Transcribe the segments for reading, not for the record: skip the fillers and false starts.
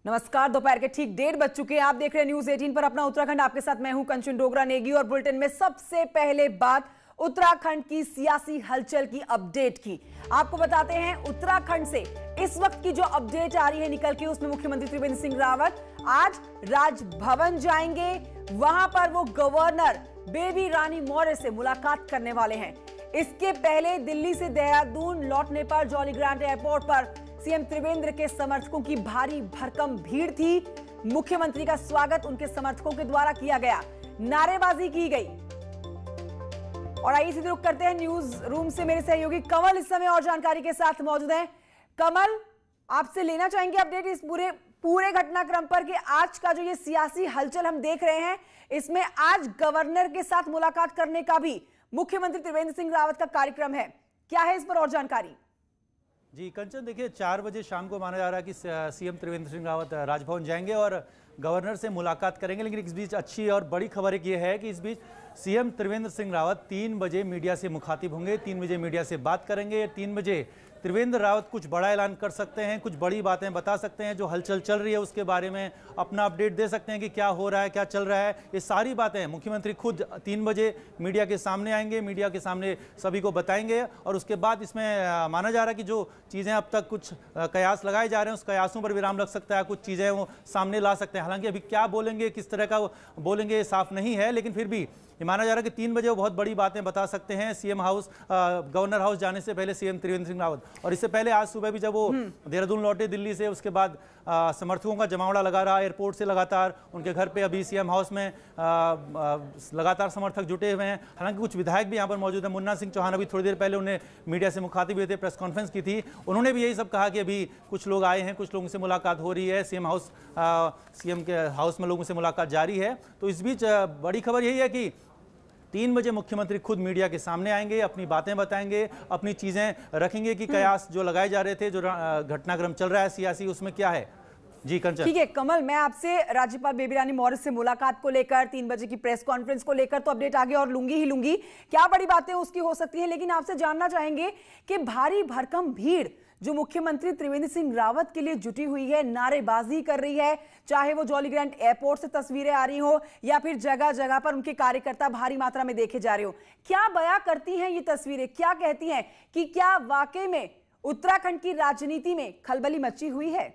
नमस्कार। दोपहर के ठीक 1:30 बज चुके हैं। आप देख रहे हैं न्यूज 18 पर अपना उत्तराखंड। आपके साथ मैं हूं कंचन डोगरा नेगी और बुलेटिन में सबसे पहले बात उत्तराखंड की सियासी हलचल की अपडेट की। आपको बताते हैं उत्तराखंड से इस वक्त की जो अपडेट आ रही है निकल के, उसमें मुख्यमंत्री त्रिवेंद्र सिंह रावत आज राजभवन जाएंगे। वहां पर वो गवर्नर बेबी रानी मौर्य से मुलाकात करने वाले हैं। इसके पहले दिल्ली से देहरादून लौटने पर जॉली ग्रांट एयरपोर्ट पर सीएम त्रिवेंद्र के समर्थकों की भारी भरकम भीड़ थी। मुख्यमंत्री का स्वागत उनके समर्थकों के द्वारा किया गया, नारेबाजी की गई। और आइए सीधे रुख करते हैं न्यूज रूम से। मेरे सहयोगी कमल इस समय और जानकारी के साथ मौजूद हैं। कमल, आपसे लेना चाहेंगे अपडेट इस पूरे घटनाक्रम पर कि आज का जो ये सियासी हलचल हम देख रहे हैं, इसमें आज गवर्नर के साथ मुलाकात करने का भी मुख्यमंत्री त्रिवेंद्र सिंह रावत का कार्यक्रम है। क्या है इस पर और जानकारी? जी कंचन, देखिए 4 बजे शाम को माना जा रहा है कि सीएम त्रिवेंद्र सिंह रावत राजभवन जाएंगे और गवर्नर से मुलाकात करेंगे। लेकिन इस बीच अच्छी और बड़ी खबर एक ये है कि इस बीच सीएम त्रिवेंद्र सिंह रावत 3 बजे मीडिया से मुखातिब होंगे, 3 बजे मीडिया से बात करेंगे। 3 बजे त्रिवेंद्र रावत कुछ बड़ा ऐलान कर सकते हैं, कुछ बड़ी बातें बता सकते हैं, जो हलचल चल रही है उसके बारे में अपना अपडेट दे सकते हैं कि क्या हो रहा है, क्या चल रहा है। ये सारी बातें मुख्यमंत्री खुद 3 बजे मीडिया के सामने आएंगे, मीडिया के सामने सभी को बताएंगे। और उसके बाद इसमें माना जा रहा है कि जो चीज़ें अब तक कुछ कयास लगाए जा रहे हैं, उस कयासों पर विराम लग सकता है, कुछ चीज़ें वो सामने ला सकते हैं। हालांकि अभी क्या बोलेंगे, किस तरह का बोलेंगे, साफ नहीं है, लेकिन फिर भी ये माना जा रहा है कि 3 बजे वो बहुत बड़ी बातें बता सकते हैं सीएम हाउस, गवर्नर हाउस जाने से पहले सीएम त्रिवेंद्र सिंह रावत। और इससे पहले आज सुबह भी जब वो देहरादून लौटे दिल्ली से, उसके बाद समर्थकों का जमावड़ा लगा रहा एयरपोर्ट से लगातार। उनके घर पे अभी सीएम हाउस में लगातार समर्थक जुटे हुए हैं। हालांकि कुछ विधायक भी यहाँ पर मौजूद हैं। मुन्ना सिंह चौहान अभी थोड़ी देर पहले उन्हें मीडिया से मुखातिब हुए थे, प्रेस कॉन्फ्रेंस की थी। उन्होंने भी यही सब कहा कि अभी कुछ लोग आए हैं, कुछ लोगों से मुलाकात हो रही है, सीएम के हाउस में लोगों से मुलाकात जारी है। तो इस बीच बड़ी खबर यही है कि 3 बजे मुख्यमंत्री खुद मीडिया के सामने आएंगे, अपनी बातें बताएंगे, अपनी चीजें रखेंगे कि कयास जो लगाए जा रहे थे, जो घटनाक्रम चल रहा है सियासी, उसमें क्या है। जी कंचन। ठीक है कमल, मैं आपसे राज्यपाल बेबी रानी मौर्य से मुलाकात को लेकर, 3 बजे की प्रेस कॉन्फ्रेंस को लेकर तो अपडेट आगे और लूंगी ही लूंगी, क्या बड़ी बातें उसकी हो सकती है। लेकिन आपसे जानना चाहेंगे कि भारी भरकम भीड़ जो मुख्यमंत्री त्रिवेंद्र सिंह रावत के लिए जुटी हुई है, नारेबाजी कर रही है, चाहे वो जॉली ग्रांट एयरपोर्ट से तस्वीरें आ रही हो या फिर जगह जगह पर उनके कार्यकर्ता भारी मात्रा में देखे जा रहे हो, क्या बयां करती हैं ये तस्वीरें? क्या कहती हैं कि क्या वाकई में उत्तराखंड की राजनीति में खलबली मची हुई है?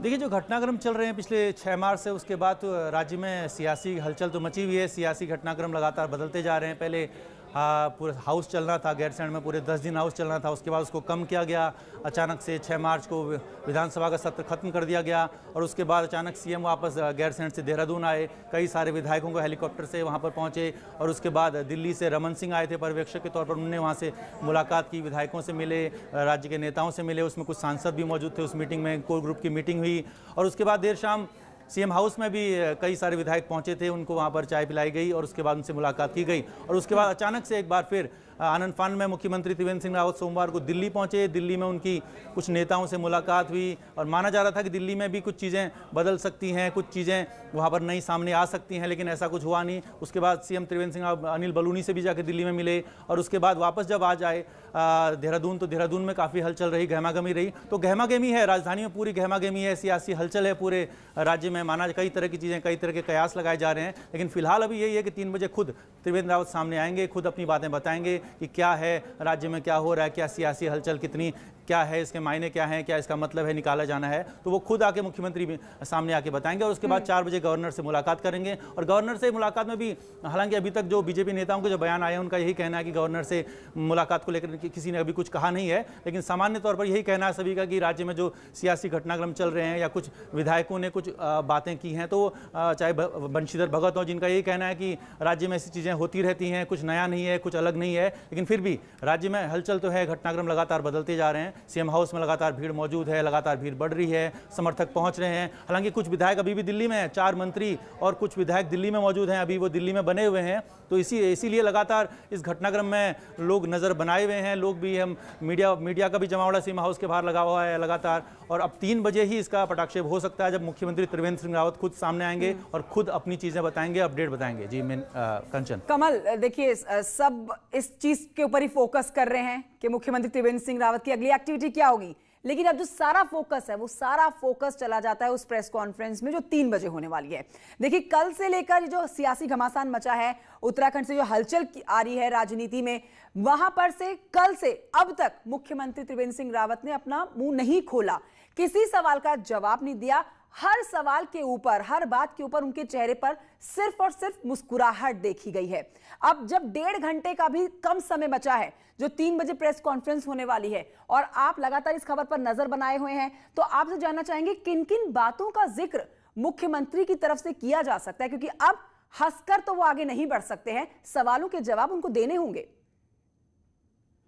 देखिए, जो घटनाक्रम चल रहे हैं पिछले 6 मार्च से, उसके बाद तो राज्य में सियासी हलचल तो मची हुई है। सियासी घटनाक्रम लगातार बदलते जा रहे हैं। पहले पूरा हाउस चलना था, गैरसैंण में पूरे 10 दिन हाउस चलना था, उसके बाद उसको कम किया गया। अचानक से 6 मार्च को विधानसभा का सत्र खत्म कर दिया गया और उसके बाद अचानक सीएम वापस गैरसैंण से देहरादून आए। कई सारे विधायकों को हेलीकॉप्टर से वहां पर पहुंचे और उसके बाद दिल्ली से रमन सिंह आए थे पर्यवेक्षक के तौर पर। उन्होंने वहाँ से मुलाकात की, विधायकों से मिले, राज्य के नेताओं से मिले। उसमें कुछ सांसद भी मौजूद थे उस मीटिंग में, कोर ग्रुप की मीटिंग हुई। और उसके बाद देर शाम सीएम हाउस में भी कई सारे विधायक पहुंचे थे, उनको वहां पर चाय पिलाई गई और उसके बाद उनसे मुलाकात की गई। और उसके बाद अचानक से एक बार फिर आनंद फानन में मुख्यमंत्री त्रिवेंद्र सिंह रावत सोमवार को दिल्ली पहुंचे। दिल्ली में उनकी कुछ नेताओं से मुलाकात हुई और माना जा रहा था कि दिल्ली में भी कुछ चीज़ें बदल सकती हैं, कुछ चीज़ें वहां पर नई सामने आ सकती हैं, लेकिन ऐसा कुछ हुआ नहीं। उसके बाद सीएम त्रिवेंद्र सिंह अनिल बलूनी से भी जाकर दिल्ली में मिले और उसके बाद वापस जब आज आए देहरादून, तो देहरादून में काफ़ी हलचल रही, गहमागहमी रही। तो गहमागहमी है, राजधानी में पूरी गहमागहमी है, सियासी हलचल है पूरे राज्य में। माना कई तरह की चीज़ें, कई तरह के कयास लगाए जा रहे हैं। लेकिन फिलहाल अभी यही है कि 3 बजे खुद त्रिवेंद्र रावत सामने आएंगे, खुद अपनी बातें बताएंगे कि क्या है राज्य में, क्या हो रहा है, क्या सियासी हलचल कितनी क्या है, इसके मायने क्या हैं, क्या इसका मतलब है, निकाला जाना है। तो वो खुद आके मुख्यमंत्री भी सामने आके बताएंगे और उसके बाद 4 बजे गवर्नर से मुलाकात करेंगे। और गवर्नर से मुलाकात में भी हालांकि अभी तक जो बीजेपी नेताओं के जो बयान आए हैं, उनका यही कहना है कि गवर्नर से मुलाकात को लेकर किसी ने अभी कुछ कहा नहीं है। लेकिन सामान्य तौर पर यही कहना है सभी का कि राज्य में जो सियासी घटनाक्रम चल रहे हैं या कुछ विधायकों ने कुछ बातें की हैं, तो चाहे बंशीधर भगत हो, जिनका यही कहना है कि राज्य में ऐसी चीज़ें होती रहती हैं, कुछ नया नहीं है, कुछ अलग नहीं है। लेकिन फिर भी राज्य में हलचल तो है, घटनाक्रम लगातार बदलते जा रहे हैं। सीएम हाउस में लगातार भीड़ मौजूद है, लगातार भीड़ बढ़ रही है, समर्थक पहुंच रहे हैं। हालांकि कुछ विधायक अभी भी दिल्ली में हैं, 4 मंत्री और कुछ विधायक दिल्ली में मौजूद हैं, अभी वो दिल्ली में बने हुए हैं। तो इसीलिए लगातार इस घटनाक्रम में लोग नजर बनाए हुए हैं। लोग भी, हम मीडिया का भी जमावड़ा सीएम हाउस के बाहर लगा हुआ है लगातार। और अब 3 बजे ही इसका पटाक्षेप हो सकता है, जब मुख्यमंत्री त्रिवेंद्र सिंह रावत खुद सामने आएंगे और खुद अपनी चीजें बताएंगे, अपडेट बताएंगे। जी कंचन। कमल, देखिए सब इस चीज के ऊपर ही फोकस कर रहे हैं कि मुख्यमंत्री त्रिवेंद्र सिंह रावत की अगली एक्टिविटी क्या होगी, लेकिन अब जो सारा फोकस है वो सारा फोकस चला जाता है उस प्रेस कॉन्फ्रेंस में जो 3 बजे होने वाली है। देखिए, कल से लेकर जो सियासी घमासान मचा है, उत्तराखंड से जो हलचल आ रही है राजनीति में, वहां पर से कल से अब तक मुख्यमंत्री त्रिवेंद्र सिंह रावत ने अपना मुंह नहीं खोला, किसी सवाल का जवाब नहीं दिया। हर सवाल के ऊपर, हर बात के ऊपर उनके चेहरे पर सिर्फ और सिर्फ मुस्कुराहट देखी गई है। अब जब 1.5 घंटे का भी कम समय बचा है, जो 3 बजे प्रेस कॉन्फ्रेंस होने वाली है, और आप लगातार इस खबर पर नजर बनाए हुए हैं, तो आपसे जानना चाहेंगे किन किन बातों का जिक्र मुख्यमंत्री की तरफ से किया जा सकता है, क्योंकि अब हंसकर तो वो आगे नहीं बढ़ सकते हैं, सवालों के जवाब उनको देने होंगे।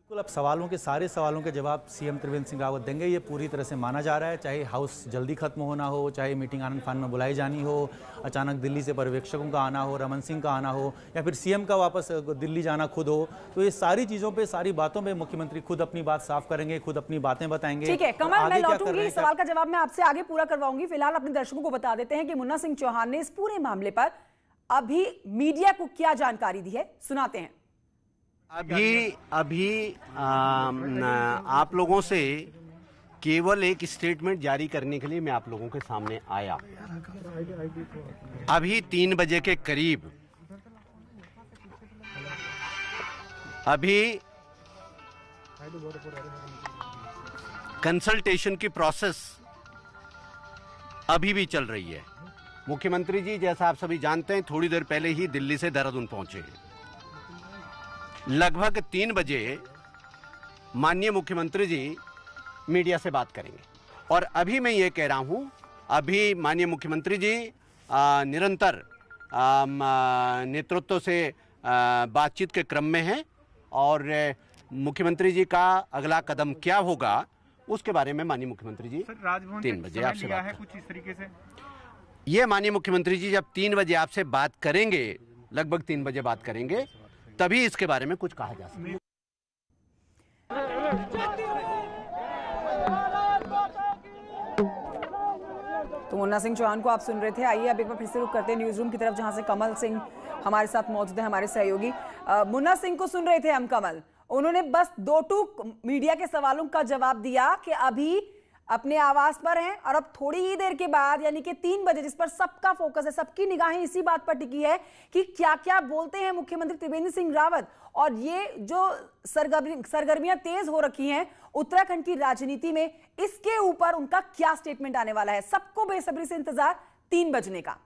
बिल्कुल, अब सारे सवालों के जवाब सीएम त्रिवेंद्र सिंह रावत देंगे, ये पूरी तरह से माना जा रहा है। चाहे हाउस जल्दी खत्म होना हो, चाहे मीटिंग आनंद फान में बुलाई जानी हो, अचानक दिल्ली से पर्यवेक्षकों का आना हो, रमन सिंह का आना हो, या फिर सीएम का वापस दिल्ली जाना खुद हो, तो ये सारी चीजों पे, सारी बातों पे मुख्यमंत्री खुद अपनी बात साफ करेंगे, खुद अपनी बातें बताएंगे। ठीक है कमल, मैं लौटूंगी, सवाल का जवाब मैं आपसे आगे पूरा करवाऊंगी। फिलहाल अपने दर्शकों को बता देते हैं कि मुन्ना सिंह चौहान ने इस पूरे मामले पर अभी मीडिया को क्या जानकारी दी है, सुनाते हैं। अभी आप लोगों से केवल एक स्टेटमेंट जारी करने के लिए मैं आप लोगों के सामने आया। अभी 3 बजे के करीब अभी कंसल्टेशन की प्रोसेस अभी भी चल रही है। मुख्यमंत्री जी, जैसा आप सभी जानते हैं, थोड़ी देर पहले ही दिल्ली से देहरादून पहुंचे हैं। लगभग 3 बजे माननीय मुख्यमंत्री जी मीडिया से बात करेंगे, और अभी मैं ये कह रहा हूं, अभी माननीय मुख्यमंत्री जी निरंतर नेतृत्व से बातचीत के क्रम में हैं, और मुख्यमंत्री जी का अगला कदम क्या होगा उसके बारे में माननीय मुख्यमंत्री जी 3 बजे आपसे बात करेंगे। कुछ इस तरीके से ये माननीय मुख्यमंत्री जी जब 3 बजे आपसे बात करेंगे, लगभग 3 बजे बात करेंगे, तभी इसके बारे में कुछ कहा जा सकता है। तो मुन्ना सिंह चौहान को आप सुन रहे थे। आइए अब एक बार फिर से रुख करते हैं न्यूज रूम की तरफ, जहां से कमल सिंह हमारे साथ मौजूद है, हमारे सहयोगी। मुन्ना सिंह को सुन रहे थे हम कमल, उन्होंने बस 2 टूक मीडिया के सवालों का जवाब दिया कि अभी अपने आवास पर हैं, और अब थोड़ी ही देर के बाद यानी कि 3 बजे, जिस पर सबका फोकस है, सबकी निगाहें इसी बात पर टिकी है कि क्या क्या बोलते हैं मुख्यमंत्री त्रिवेंद्र सिंह रावत, और ये जो सरगर्मियां तेज हो रखी हैं उत्तराखंड की राजनीति में, इसके ऊपर उनका क्या स्टेटमेंट आने वाला है। सबको बेसब्री से इंतजार 3 बजने का।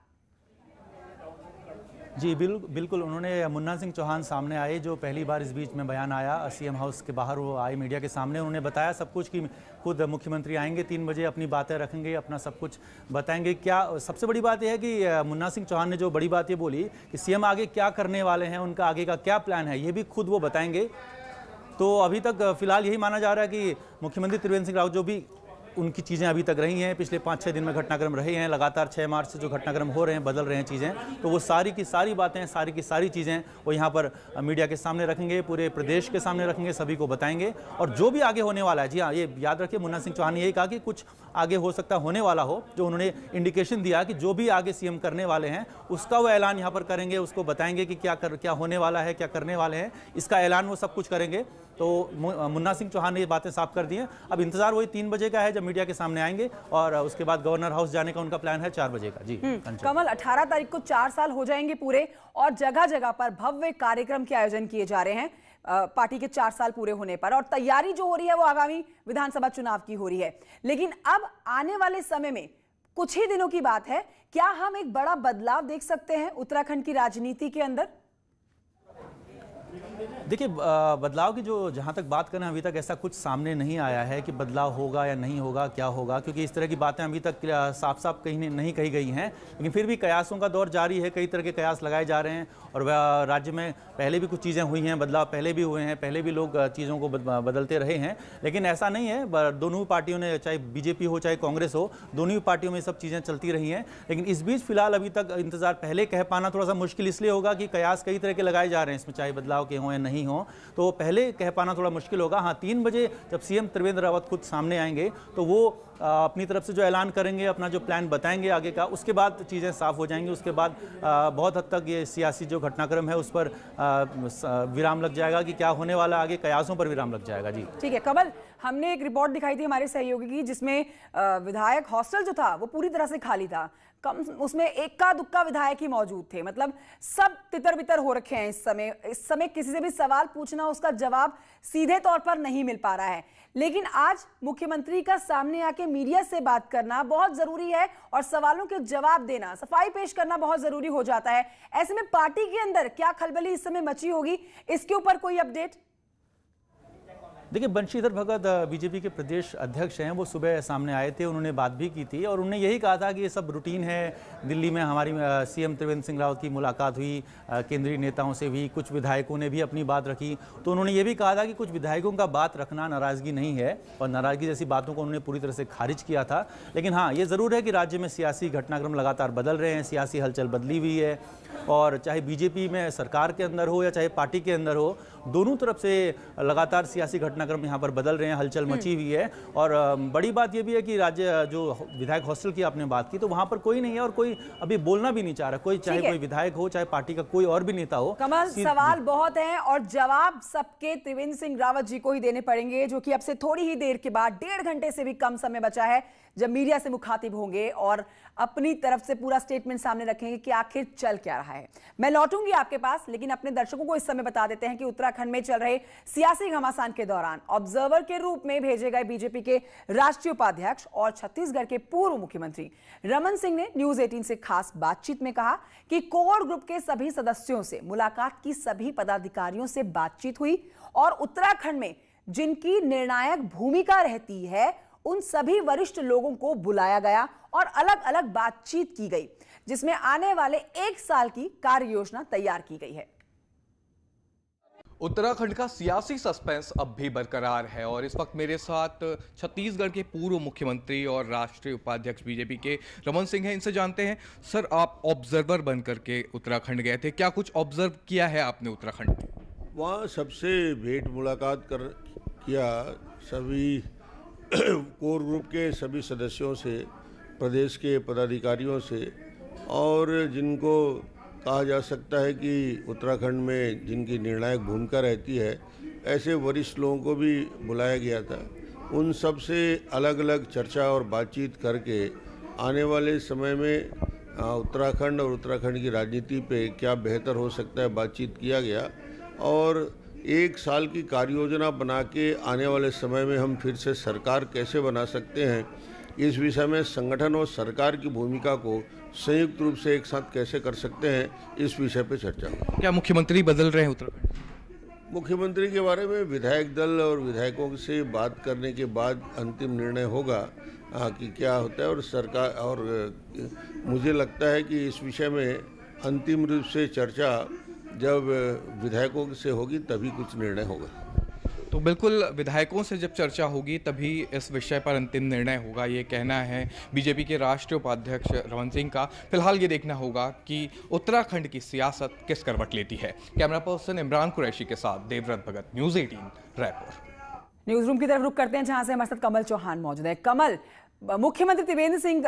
जी बिल्कुल, उन्होंने मुन्ना सिंह चौहान सामने आए, जो पहली बार इस बीच में बयान आया सीएम हाउस के बाहर, वो आए मीडिया के सामने। उन्होंने बताया सब कुछ कि खुद मुख्यमंत्री आएंगे 3 बजे, अपनी बातें रखेंगे, अपना सब कुछ बताएंगे। क्या सबसे बड़ी बात यह है कि मुन्ना सिंह चौहान ने जो बड़ी बात ये बोली कि सीएम आगे क्या करने वाले हैं, उनका आगे का क्या प्लान है, ये भी खुद वो बताएंगे। तो अभी तक फिलहाल यही माना जा रहा है कि मुख्यमंत्री त्रिवेंद्र सिंह रावत, जो भी उनकी चीज़ें अभी तक रही हैं, पिछले 5-6 दिन में घटनाक्रम रहे हैं, लगातार 6 मार्च से जो घटनाक्रम हो रहे हैं, बदल रहे हैं चीज़ें, तो वो सारी की सारी बातें, सारी की सारी चीज़ें वो यहाँ पर मीडिया के सामने रखेंगे, पूरे प्रदेश के सामने रखेंगे, सभी को बताएंगे। और जो भी आगे होने वाला है, जी हाँ, ये याद रखिए, मुन्ना सिंह चौहान ने यही कहा कि कुछ आगे हो सकता होने वाला हो, जो उन्होंने इंडिकेशन दिया कि जो भी आगे सीएम करने वाले हैं उसका वो ऐलान यहाँ पर करेंगे, उसको बताएंगे कि क्या होने वाला है, क्या करने वाले हैं, इसका ऐलान वो सब कुछ करेंगे। तो मुन्ना सिंह चौहान ने ये बातें साफ कर दी हैं। अब इंतजार वही 3 बजे का है, जब मीडिया के सामने आएंगे, और उसके बाद गवर्नर हाउस जाने का उनका प्लान है 4 बजे का। जी कमल, 18 तारीख को 4 साल हो जाएंगे पूरे, और जगह जगह पर भव्य कार्यक्रम के आयोजन किए जा रहे हैं पार्टी के 4 साल पूरे होने पर, और तैयारी जो हो रही है वो आगामी विधानसभा चुनाव की हो रही है। लेकिन अब आने वाले समय में, कुछ ही दिनों की बात है, क्या हम एक बड़ा बदलाव देख सकते हैं उत्तराखंड की राजनीति के अंदर? देखिए, बदलाव की जो जहाँ तक बात करें, अभी तक ऐसा कुछ सामने नहीं आया है कि बदलाव होगा या नहीं होगा, क्या होगा, क्योंकि इस तरह की बातें अभी तक साफ साफ कहीं नहीं कही गई हैं। लेकिन फिर भी कयासों का दौर जारी है, कई तरह के कयास लगाए जा रहे हैं, और राज्य में पहले भी कुछ चीज़ें हुई हैं, बदलाव पहले भी हुए हैं, पहले भी लोग चीज़ों को बदलते रहे हैं। लेकिन ऐसा नहीं है, दोनों पार्टियों ने, चाहे बीजेपी हो चाहे कांग्रेस हो, दोनों ही पार्टियों में सब चीज़ें चलती रही हैं। लेकिन इस बीच फिलहाल अभी तक इंतजार पहले कह पाना थोड़ा सा मुश्किल इसलिए होगा कि कयास कई तरह के लगाए जा रहे हैं इसमें, चाहे बदलाव के हों या नहीं हो, तो पहले कह पाना थोड़ा मुश्किल होगा। हाँ, 3 बजे जब सीएम त्रिवेंद्र रावत खुद सामने आएंगे, तो वो अपनी तरफ से जो ऐलान करेंगे, अपना जो प्लान बताएंगे आगे का, उसके बाद चीज़ें साफ हो जाएंगी। उसके बाद बहुत हद तक ये सियासी जो घटनाक्रम है उस पर विराम लग जाएगा कि क्या होने वाला, आगे कयासों पर विराम लग जाएगा। जी ठीक है कमल, हमने एक रिपोर्ट दिखाई थी हमारे सहयोगी की, जिसमें विधायक हॉस्टल जो था वो पूरी तरह से खाली था। कम उसमें इक्का दुक्का विधायक ही मौजूद थे। मतलब सब तितर बितर हो रखे हैं इस समय किसी से भी सवाल पूछना, उसका जवाब सीधे तौर पर नहीं मिल पा रहा है। लेकिन आज मुख्यमंत्री का सामने आके मीडिया से बात करना बहुत जरूरी है और सवालों के जवाब देना, सफाई पेश करना बहुत जरूरी हो जाता है। ऐसे में पार्टी के अंदर क्या खलबली इस समय मची होगी, इसके ऊपर कोई अपडेट? देखिए, बंशीधर भगत बीजेपी के प्रदेश अध्यक्ष हैं, वो सुबह सामने आए थे, उन्होंने बात भी की थी और उन्होंने यही कहा था कि ये सब रूटीन है। दिल्ली में हमारी सीएम त्रिवेंद्र सिंह रावत की मुलाकात हुई, केंद्रीय नेताओं से भी, कुछ विधायकों ने भी अपनी बात रखी। तो उन्होंने ये भी कहा था कि कुछ विधायकों का बात रखना नाराज़गी नहीं है और नाराज़गी जैसी बातों को उन्होंने पूरी तरह से खारिज किया था। लेकिन हाँ, ये ज़रूर है कि राज्य में सियासी घटनाक्रम लगातार बदल रहे हैं, सियासी हलचल बदली हुई है और चाहे बीजेपी में सरकार के अंदर हो या चाहे पार्टी के अंदर हो, दोनों तरफ से लगातार सियासी घटनाक्रम यहाँ पर बदल रहे हैं, हलचल मची हुई है। और बड़ी बात यह भी है कि राज्य जो विधायक हॉस्टल की आपने बात की, तो वहाँ पर कोई नहीं है और कोई अभी बोलना भी नहीं चाह रहा, कोई चाहे कोई विधायक हो चाहे पार्टी का कोई और भी नेता हो। कमल, सवाल बहुत हैं और जवाब सबके त्रिवेंद्र सिंह रावत जी को ही देने पड़ेंगे, जो कि अब से थोड़ी ही देर के बाद, 1.5 घंटे से भी कम समय बचा है, जब मीडिया से मुखातिब होंगे और अपनी तरफ से पूरा स्टेटमेंट सामने रखेंगे कि आखिर चल क्या रहा है। मैं लौटूंगी आपके पास, लेकिन अपने दर्शकों को इस समय बता देते हैं कि उत्तराखंड में चल रहे सियासी घमासान के दौरान ऑब्जर्वर के रूप में भेजे गए बीजेपी के राष्ट्रीय उपाध्यक्ष और छत्तीसगढ़ के पूर्व मुख्यमंत्री रमन सिंह ने न्यूज 18 से खास बातचीत में कहा कि कोर ग्रुप के सभी सदस्यों से मुलाकात की, सभी पदाधिकारियों से बातचीत हुई और उत्तराखंड में जिनकी निर्णायक भूमिका रहती है उन सभी वरिष्ठ लोगों को बुलाया गया और अलग अलग बातचीत की गई, जिसमें आने वाले 1 साल की कार्य योजना तैयार की गई है। उत्तराखंड का सियासी सस्पेंस अब भी बरकरार है और इस वक्त मेरे साथ छत्तीसगढ़ के पूर्व मुख्यमंत्री और राष्ट्रीय उपाध्यक्ष बीजेपी के रमन सिंह हैं। इनसे जानते हैं, सर आप ऑब्जर्वर बनकर के उत्तराखंड गए थे, क्या कुछ ऑब्जर्व किया है आपने उत्तराखंड में? वहाँ सबसे भेंट मुलाकात किया, सभी कोर ग्रुप के सभी सदस्यों से, प्रदेश के पदाधिकारियों से, और जिनको कहा जा सकता है कि उत्तराखंड में जिनकी निर्णायक भूमिका रहती है, ऐसे वरिष्ठ लोगों को भी बुलाया गया था। उन सब से अलग अलग चर्चा और बातचीत करके आने वाले समय में उत्तराखंड और उत्तराखंड की राजनीति पे क्या बेहतर हो सकता है बातचीत किया गया और 1 साल की कार्य योजना बना के आने वाले समय में हम फिर से सरकार कैसे बना सकते हैं, इस विषय में संगठन और सरकार की भूमिका को संयुक्त रूप से एक साथ कैसे कर सकते हैं, इस विषय पे चर्चा हुई। क्या मुख्यमंत्री बदल रहे हैं उत्तराखंड? मुख्यमंत्री के बारे में विधायक दल और विधायकों से बात करने के बाद अंतिम निर्णय होगा कि क्या होता है और सरकार, और मुझे लगता है कि इस विषय में अंतिम रूप से चर्चा जब विधायकों से होगी तभी कुछ निर्णय होगा। तो बिल्कुल विधायकों से जब चर्चा होगी तभी इस विषय पर अंतिम निर्णय होगा, ये कहना है बीजेपी के राष्ट्रीय उपाध्यक्ष रमन सिंह का। फिलहाल ये देखना होगा कि उत्तराखंड की सियासत किस करवट लेती है। कैमरा पर्सन इमरान कुरैशी के साथ देवव्रत भगत, न्यूज़ 18 रायपुर। न्यूज रूम की तरफ रुख करते हैं, जहां से हमारे साथ कमल चौहान मौजूद है। कमल, मुख्यमंत्री त्रिवेंद्र सिंह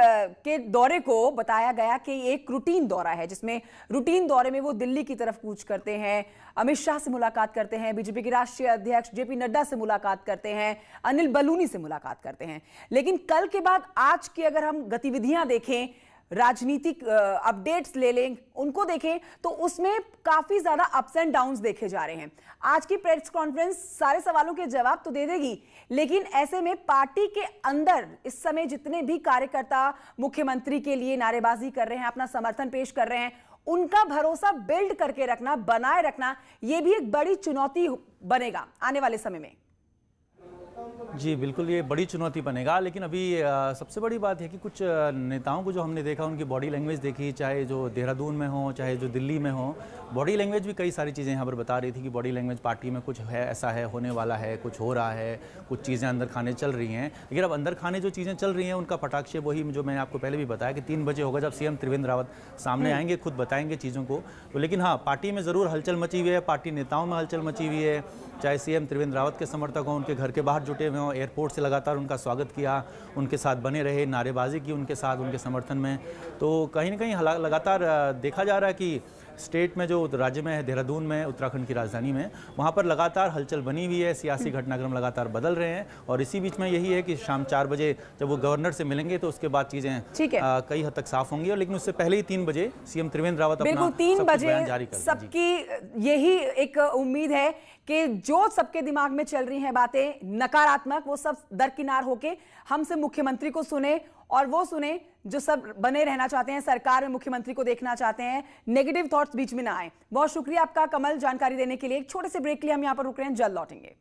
के दौरे को बताया गया कि एक रूटीन दौरा है, जिसमें रूटीन दौरे में वो दिल्ली की तरफ कूच करते हैं, अमित शाह से मुलाकात करते हैं, बीजेपी के राष्ट्रीय अध्यक्ष जेपी नड्डा से मुलाकात करते हैं, अनिल बलूनी से मुलाकात करते हैं। लेकिन कल के बाद आज की अगर हम गतिविधियां देखें, राजनीतिक अपडेट्स ले लें, उनको देखें, तो उसमें काफी ज्यादा अप्स एंड डाउन्स देखे जा रहे हैं। आज की प्रेस कॉन्फ्रेंस सारे सवालों के जवाब तो दे देगी, लेकिन ऐसे में पार्टी के अंदर इस समय जितने भी कार्यकर्ता मुख्यमंत्री के लिए नारेबाजी कर रहे हैं, अपना समर्थन पेश कर रहे हैं, उनका भरोसा बिल्ड करके रखना, बनाए रखना, यह भी एक बड़ी चुनौती बनेगा आने वाले समय में। जी बिल्कुल, ये बड़ी चुनौती बनेगा। लेकिन अभी सबसे बड़ी बात है कि कुछ नेताओं को जो हमने देखा, उनकी बॉडी लैंग्वेज देखी, चाहे जो देहरादून में हो चाहे जो दिल्ली में हो, बॉडी लैंग्वेज भी कई सारी चीज़ें यहाँ पर बता रही थी कि बॉडी लैंग्वेज पार्टी में कुछ है, ऐसा है, होने वाला है, कुछ हो रहा है, कुछ चीज़ें अंदर खाने चल रही हैं। लेकिन अब अंदर खाने जो चीज़ें चल रही हैं उनका पटाक्षेप वही जो मैंने आपको पहले भी बताया कि 3 बजे होगा, जब सीएम त्रिवेंद्र रावत सामने आएंगे, खुद बताएंगे चीज़ों को। तो लेकिन हाँ, पार्टी में ज़रूर हलचल मची हुई है, पार्टी नेताओं में हलचल मची हुई है, चाहे सीएम त्रिवेंद्र रावत के समर्थक हों, उनके घर के बाहर जुटे हुए हों, एयरपोर्ट से लगातार उनका स्वागत किया, उनके साथ बने रहे, नारेबाजी की उनके साथ, उनके समर्थन में। तो कहीं ना कहीं लगातार देखा जा रहा है कि स्टेट में जो राज्य में है, देहरादून में, उत्तराखंड की राजधानी में, वहाँ पर लगातार हलचल बनी हुई है, सियासी घटनाक्रम लगातार बदल रहे हैं। और इसी बीच में यही है कि शाम 4 बजे जब वो गवर्नर से मिलेंगे तो उसके बाद चीजें कई हद तक साफ होंगी। लेकिन उससे पहले ही 3 बजे सीएम त्रिवेंद्र रावत अपना 3 बजे जारी कर सबकी यही एक उम्मीद है कि जो सबके दिमाग में चल रही हैं बातें नकारात्मक, वो सब दरकिनार होके हमसे मुख्यमंत्री को सुने और वो सुने जो सब बने रहना चाहते हैं, सरकार में मुख्यमंत्री को देखना चाहते हैं, नेगेटिव थॉट्स बीच में ना आए। बहुत शुक्रिया आपका कमल, जानकारी देने के लिए। एक छोटे से ब्रेक के लिए हम यहां पर रुक रहे हैं, जल्द लौटेंगे।